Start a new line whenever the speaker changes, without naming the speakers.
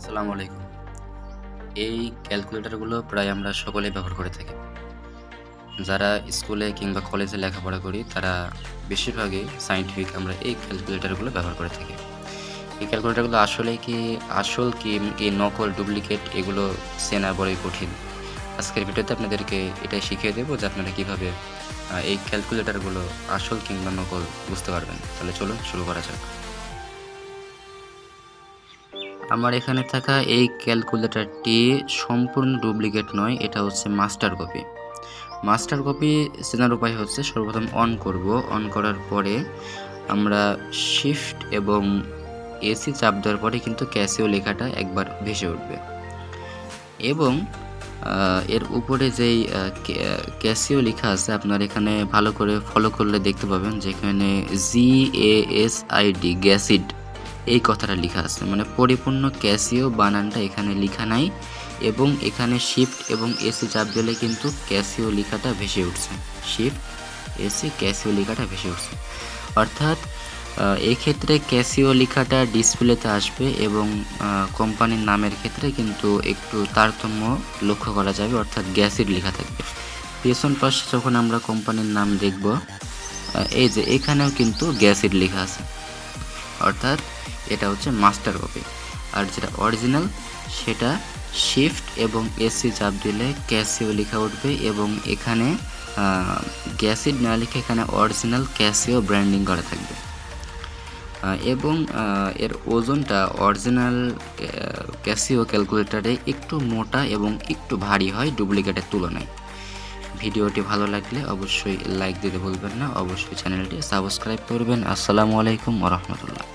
আসসালামু আলাইকুম। এই ক্যালকুলেটরগুলো প্রায় আমরা সকলেই ব্যবহার করে থাকি। যারা স্কুলে কিংবা কলেজে লেখাপড়া করি তারা বেশিরভাগই সায়েন্টিফিক আমরা এই ক্যালকুলেটরগুলো ব্যবহার করে থাকি। এই ক্যালকুলেটরগুলো আসলেই কি আসল কি এই নকল ডুপ্লিকেট এগুলো চেনা বড়ই কঠিন। আজকের ভিডিওতে আপনাদেরকে এটাই শিখিয়ে দেব যে আপনারা কিভাবে এই ক্যালকুলেটরগুলো আসল কিংবা নকল বুঝতে পারবেন। তাহলে চলুন শুরু করা যাক। আমার এখানে থাকা এই ক্যালকুলেটরটি সম্পূর্ণ ডুপ্লিকেট নয়, এটা হচ্ছে মাস্টার কপি। মাস্টার কপি চেনার উপায় হচ্ছে সর্বপ্রথম অন করব। অন করার পরে আমরা শিফট এবং এসি চাপ দেওয়ার পরে কিন্তু ক্যাসিও লেখাটা একবার ভেসে উঠবে এবং এর উপরে যেই ক্যাসিও লেখা আছে আপনার এখানে ভালো করে ফলো করলে দেখতে পাবেন যেখানে GASID গ্যাসিড এই কথাটা লেখা আছে, মানে পরিপূর্ণ ক্যাসিও বানানটা এখানে লেখা নাই এবং এখানে শিফট এবং এসি চাপ দিলে কিন্তু ক্যাসিও লেখাটা ভেসে উঠছে। শিফট এসি ক্যাসিও লেখাটা ভেসে উঠছে, অর্থাৎ এই ক্ষেত্রে ক্যাসিও লেখাটা ডিসপ্লেতে আসবে এবং কোম্পানির নামের ক্ষেত্রে কিন্তু একটু তারতম্য লক্ষ্য করা যাবে, অর্থাৎ গ্যাসিড লেখা থাকবে। পেছন পাশে যখন আমরা কোম্পানির নাম দেখব, এই যে এখানেও কিন্তু গ্যাসিড লেখা আছে, অর্থাৎ এটা হচ্ছে মাস্টার কপি। আর যেটা অরিজিনাল সেটা শিফট এবং এসি চাপ দিলে ক্যাসিও লেখা উঠবে এবং এখানে গ্যাসিড না লিখে এখানে অরিজিনাল ক্যাসিও ব্র্যান্ডিং করা থাকবে এবং এর ওজনটা অরিজিনাল ক্যাসিও ক্যালকুলেটরে একটু মোটা এবং একটু ভারী হয় ডুপ্লিকেটের তুলনায়। ভিডিওটি ভালো লাগলে অবশ্যই লাইক দিতে ভুলবেন না, অবশ্যই চ্যানেলটি সাবস্ক্রাইব করবেন। আসসালামু আলাইকুম ওয়া রাহমাতুল্লাহ।